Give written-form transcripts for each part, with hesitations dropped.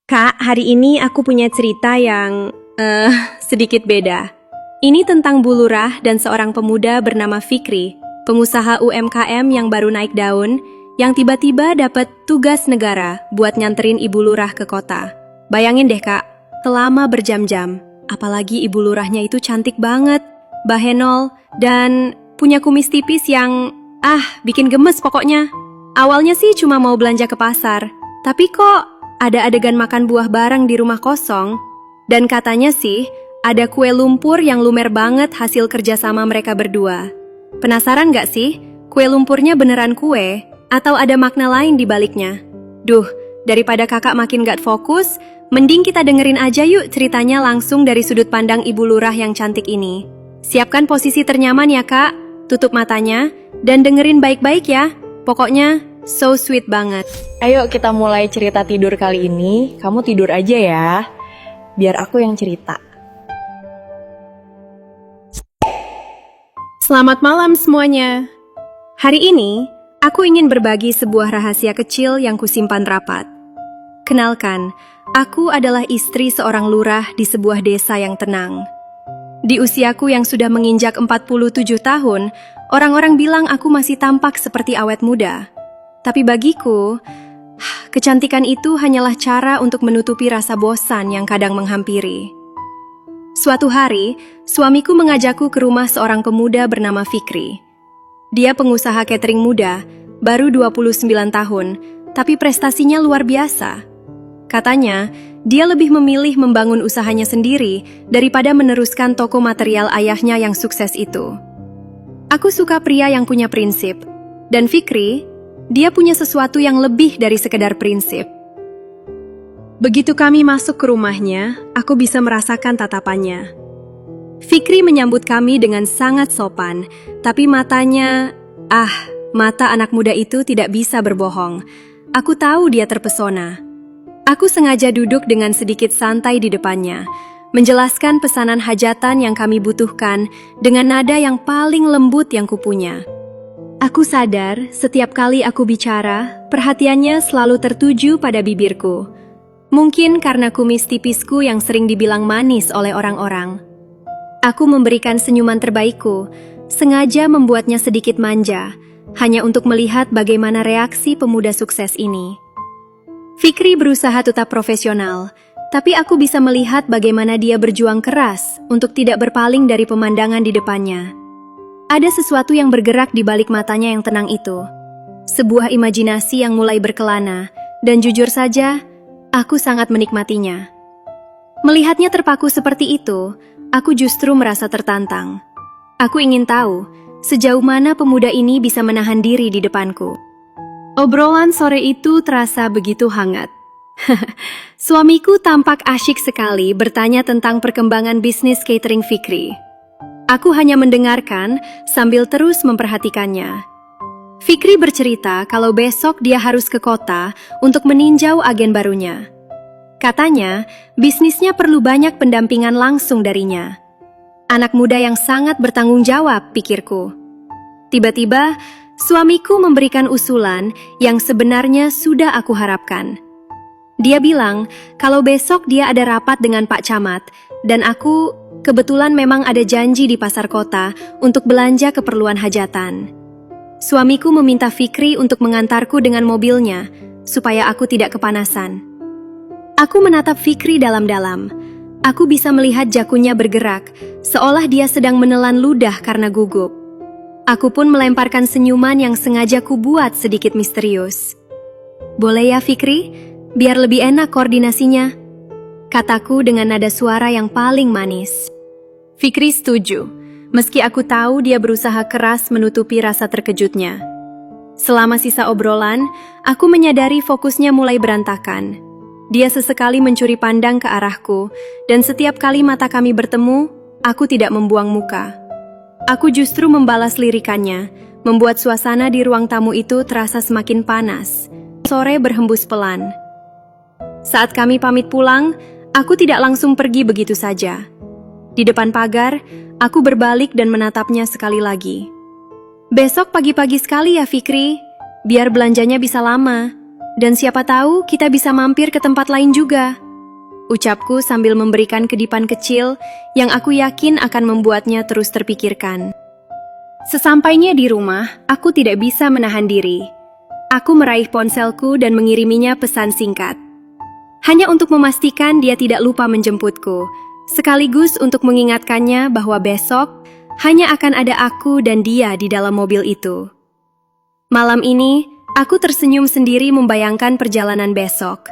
Kak, hari ini aku punya cerita yang sedikit beda. Ini tentang Bu Lurah dan seorang pemuda bernama Fikri, pengusaha UMKM yang baru naik daun, yang tiba-tiba dapat tugas negara buat nyanterin Ibu Lurah ke kota. Bayangin deh Kak, selama berjam-jam, apalagi Ibu Lurahnya itu cantik banget, bahenol, dan punya kumis tipis yang, bikin gemes pokoknya. Awalnya sih cuma mau belanja ke pasar, tapi kok ada adegan makan buah bareng di rumah kosong, dan katanya sih ada kue lumpur yang lumer banget hasil kerjasama mereka berdua. Penasaran gak sih, kue lumpurnya beneran kue atau ada makna lain di baliknya? Duh, daripada kakak makin gak fokus, mending kita dengerin aja yuk ceritanya langsung dari sudut pandang Ibu Lurah yang cantik ini. Siapkan posisi ternyaman ya kak, tutup matanya, dan dengerin baik-baik ya. Pokoknya so sweet banget. Ayo kita mulai cerita tidur kali ini. Kamu tidur aja ya, biar aku yang cerita. Selamat malam semuanya. Hari ini, aku ingin berbagi sebuah rahasia kecil yang kusimpan rapat. Kenalkan, aku adalah istri seorang lurah di sebuah desa yang tenang. Di usiaku yang sudah menginjak 47 tahun, orang-orang bilang aku masih tampak seperti awet muda. Tapi bagiku, kecantikan itu hanyalah cara untuk menutupi rasa bosan yang kadang menghampiri. Suatu hari, suamiku mengajakku ke rumah seorang pemuda bernama Fikri. Dia pengusaha catering muda, baru 29 tahun, tapi prestasinya luar biasa. Katanya, dia lebih memilih membangun usahanya sendiri daripada meneruskan toko material ayahnya yang sukses itu. Aku suka pria yang punya prinsip, dan Fikri, dia punya sesuatu yang lebih dari sekedar prinsip. Begitu kami masuk ke rumahnya, aku bisa merasakan tatapannya. Fikri menyambut kami dengan sangat sopan, tapi matanya, mata anak muda itu tidak bisa berbohong. Aku tahu dia terpesona. Aku sengaja duduk dengan sedikit santai di depannya, menjelaskan pesanan hajatan yang kami butuhkan dengan nada yang paling lembut yang kupunya. Aku sadar, setiap kali aku bicara, perhatiannya selalu tertuju pada bibirku. Mungkin karena kumis tipisku yang sering dibilang manis oleh orang-orang. Aku memberikan senyuman terbaikku, sengaja membuatnya sedikit manja, hanya untuk melihat bagaimana reaksi pemuda sukses ini. Fikri berusaha tetap profesional, tapi aku bisa melihat bagaimana dia berjuang keras untuk tidak berpaling dari pemandangan di depannya. Ada sesuatu yang bergerak di balik matanya yang tenang itu. Sebuah imajinasi yang mulai berkelana, dan jujur saja, aku sangat menikmatinya. Melihatnya terpaku seperti itu, aku justru merasa tertantang. Aku ingin tahu, sejauh mana pemuda ini bisa menahan diri di depanku. Obrolan sore itu terasa begitu hangat. Suamiku tampak asyik sekali bertanya tentang perkembangan bisnis catering Fikri. Aku hanya mendengarkan sambil terus memperhatikannya. Fikri bercerita kalau besok dia harus ke kota untuk meninjau agen barunya. Katanya, bisnisnya perlu banyak pendampingan langsung darinya. Anak muda yang sangat bertanggung jawab, pikirku. Tiba-tiba, suamiku memberikan usulan yang sebenarnya sudah aku harapkan. Dia bilang kalau besok dia ada rapat dengan Pak Camat, dan aku kebetulan memang ada janji di pasar kota untuk belanja keperluan hajatan. Suamiku meminta Fikri untuk mengantarku dengan mobilnya, supaya aku tidak kepanasan. Aku menatap Fikri dalam-dalam. Aku bisa melihat jakunya bergerak, seolah dia sedang menelan ludah karena gugup. Aku pun melemparkan senyuman yang sengaja kubuat sedikit misterius. Boleh ya Fikri? Biar lebih enak koordinasinya, kataku dengan nada suara yang paling manis. Fikri setuju, meski aku tahu dia berusaha keras menutupi rasa terkejutnya. Selama sisa obrolan, aku menyadari fokusnya mulai berantakan. Dia sesekali mencuri pandang ke arahku, dan setiap kali mata kami bertemu, aku tidak membuang muka. Aku justru membalas lirikannya, membuat suasana di ruang tamu itu terasa semakin panas. Sore berhembus pelan. Saat kami pamit pulang, aku tidak langsung pergi begitu saja. Di depan pagar, aku berbalik dan menatapnya sekali lagi. Besok pagi-pagi sekali ya Fikri, biar belanjanya bisa lama. Dan siapa tahu kita bisa mampir ke tempat lain juga. Ucapku sambil memberikan kedipan kecil yang aku yakin akan membuatnya terus terpikirkan. Sesampainya di rumah, aku tidak bisa menahan diri. Aku meraih ponselku dan mengiriminya pesan singkat. Hanya untuk memastikan dia tidak lupa menjemputku, sekaligus untuk mengingatkannya bahwa besok hanya akan ada aku dan dia di dalam mobil itu. Malam ini, aku tersenyum sendiri membayangkan perjalanan besok.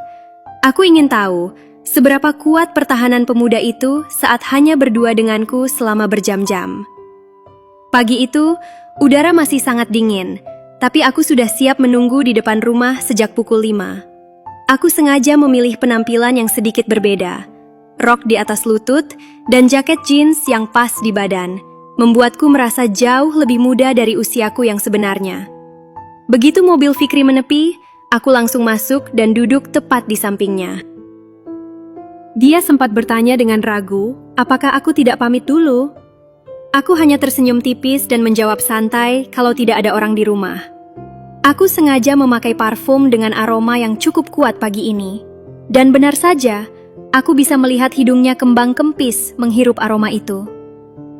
Aku ingin tahu seberapa kuat pertahanan pemuda itu saat hanya berdua denganku selama berjam-jam. Pagi itu, udara masih sangat dingin, tapi aku sudah siap menunggu di depan rumah sejak pukul 5. Aku sengaja memilih penampilan yang sedikit berbeda. Rok di atas lutut dan jaket jeans yang pas di badan, membuatku merasa jauh lebih muda dari usiaku yang sebenarnya. Begitu mobil Fikri menepi, aku langsung masuk dan duduk tepat di sampingnya. Dia sempat bertanya dengan ragu, apakah aku tidak pamit dulu? Aku hanya tersenyum tipis dan menjawab santai kalau tidak ada orang di rumah. Aku sengaja memakai parfum dengan aroma yang cukup kuat pagi ini. Dan benar saja, aku bisa melihat hidungnya kembang kempis menghirup aroma itu.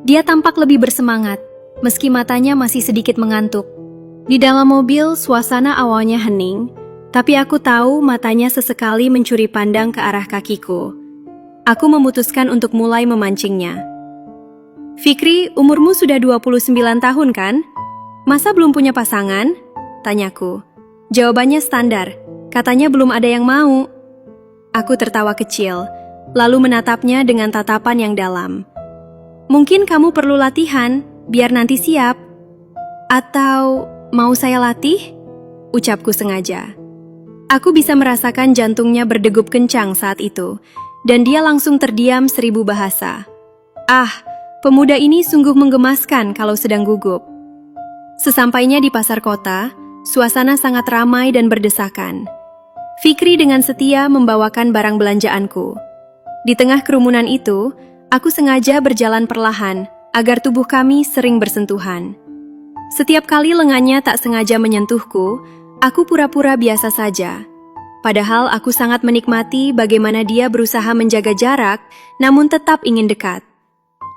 Dia tampak lebih bersemangat, meski matanya masih sedikit mengantuk. Di dalam mobil, suasana awalnya hening, tapi aku tahu matanya sesekali mencuri pandang ke arah kakiku. Aku memutuskan untuk mulai memancingnya. Fikri, umurmu sudah 29 tahun kan? Masa belum punya pasangan? Tanyaku. Jawabannya standar, katanya belum ada yang mau. Aku tertawa kecil, lalu menatapnya dengan tatapan yang dalam. Mungkin kamu perlu latihan, biar nanti siap. Atau mau saya latih? Ucapku sengaja. Aku bisa merasakan jantungnya berdegup kencang saat itu, dan dia langsung terdiam 1000 bahasa. Ah, pemuda ini sungguh menggemaskan kalau sedang gugup. Sesampainya di pasar kota, suasana sangat ramai dan berdesakan. Fikri dengan setia membawakan barang belanjaanku. Di tengah kerumunan itu, aku sengaja berjalan perlahan agar tubuh kami sering bersentuhan. Setiap kali lengannya tak sengaja menyentuhku, aku pura-pura biasa saja. Padahal aku sangat menikmati bagaimana dia berusaha menjaga jarak, namun tetap ingin dekat.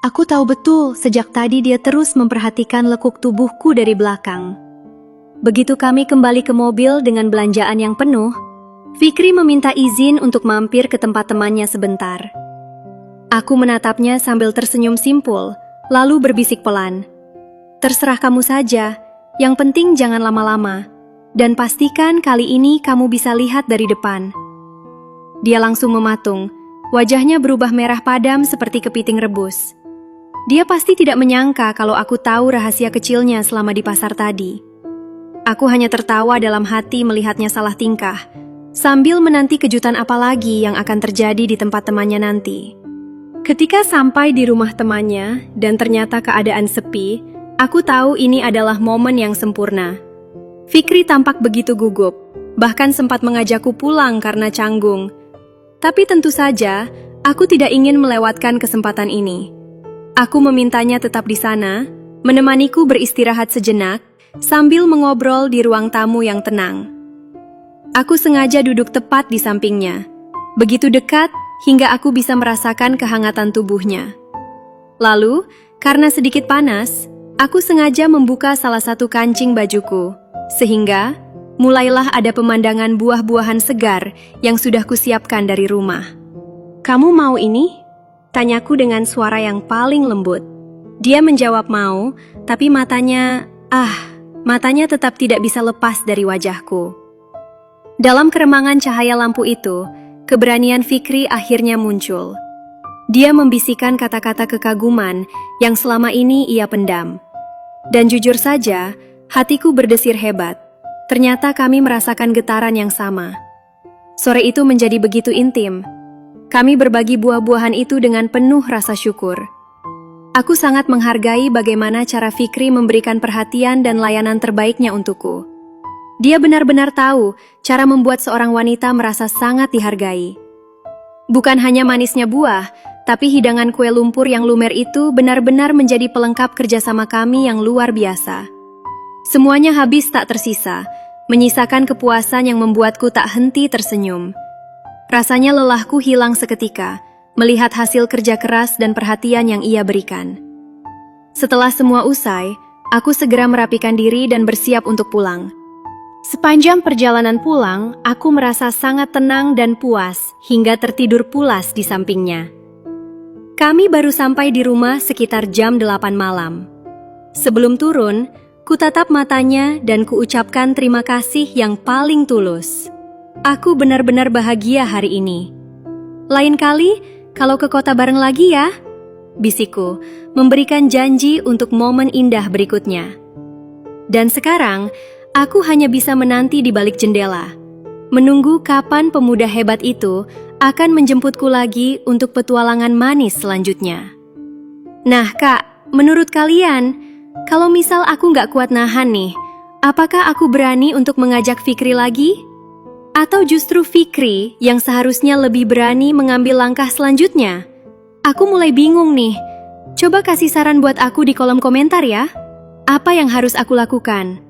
Aku tahu betul sejak tadi dia terus memperhatikan lekuk tubuhku dari belakang. Begitu kami kembali ke mobil dengan belanjaan yang penuh, Fikri meminta izin untuk mampir ke tempat temannya sebentar. Aku menatapnya sambil tersenyum simpul, lalu berbisik pelan. Terserah kamu saja, yang penting jangan lama-lama, dan pastikan kali ini kamu bisa lihat dari depan. Dia langsung mematung, wajahnya berubah merah padam seperti kepiting rebus. Dia pasti tidak menyangka kalau aku tahu rahasia kecilnya selama di pasar tadi. Aku hanya tertawa dalam hati melihatnya salah tingkah, sambil menanti kejutan apa lagi yang akan terjadi di tempat temannya nanti. Ketika sampai di rumah temannya dan ternyata keadaan sepi, aku tahu ini adalah momen yang sempurna. Fikri tampak begitu gugup, bahkan sempat mengajakku pulang karena canggung. Tapi tentu saja, aku tidak ingin melewatkan kesempatan ini. Aku memintanya tetap di sana, menemaniku beristirahat sejenak, sambil mengobrol di ruang tamu yang tenang. Aku sengaja duduk tepat di sampingnya, begitu dekat hingga aku bisa merasakan kehangatan tubuhnya. Lalu, karena sedikit panas, aku sengaja membuka salah satu kancing bajuku, sehingga mulailah ada pemandangan buah-buahan segar yang sudah kusiapkan dari rumah. "Kamu mau ini?" Tanyaku dengan suara yang paling lembut. Dia menjawab mau, tapi matanya tetap tidak bisa lepas dari wajahku. Dalam keremangan cahaya lampu itu, keberanian Fikri akhirnya muncul. Dia membisikkan kata-kata kekaguman yang selama ini ia pendam. Dan jujur saja, hatiku berdesir hebat. Ternyata kami merasakan getaran yang sama. Sore itu menjadi begitu intim. Kami berbagi buah-buahan itu dengan penuh rasa syukur. Aku sangat menghargai bagaimana cara Fikri memberikan perhatian dan layanan terbaiknya untukku. Dia benar-benar tahu cara membuat seorang wanita merasa sangat dihargai. Bukan hanya manisnya buah, tapi hidangan kue lumpur yang lumer itu benar-benar menjadi pelengkap kerjasama kami yang luar biasa. Semuanya habis tak tersisa, menyisakan kepuasan yang membuatku tak henti tersenyum. Rasanya lelahku hilang seketika, melihat hasil kerja keras dan perhatian yang ia berikan. Setelah semua usai, aku segera merapikan diri dan bersiap untuk pulang. Sepanjang perjalanan pulang, aku merasa sangat tenang dan puas hingga tertidur pulas di sampingnya. Kami baru sampai di rumah sekitar jam 8 malam. Sebelum turun, ku tatap matanya dan kuucapkan terima kasih yang paling tulus. Aku benar-benar bahagia hari ini. Lain kali, kalau ke kota bareng lagi ya, bisikku, memberikan janji untuk momen indah berikutnya. Dan sekarang, aku hanya bisa menanti di balik jendela, menunggu kapan pemuda hebat itu akan menjemputku lagi untuk petualangan manis selanjutnya. Nah kak, menurut kalian, kalau misal aku nggak kuat nahan nih, apakah aku berani untuk mengajak Fikri lagi? Atau justru Fikri yang seharusnya lebih berani mengambil langkah selanjutnya? Aku mulai bingung nih. Coba kasih saran buat aku di kolom komentar ya. Apa yang harus aku lakukan?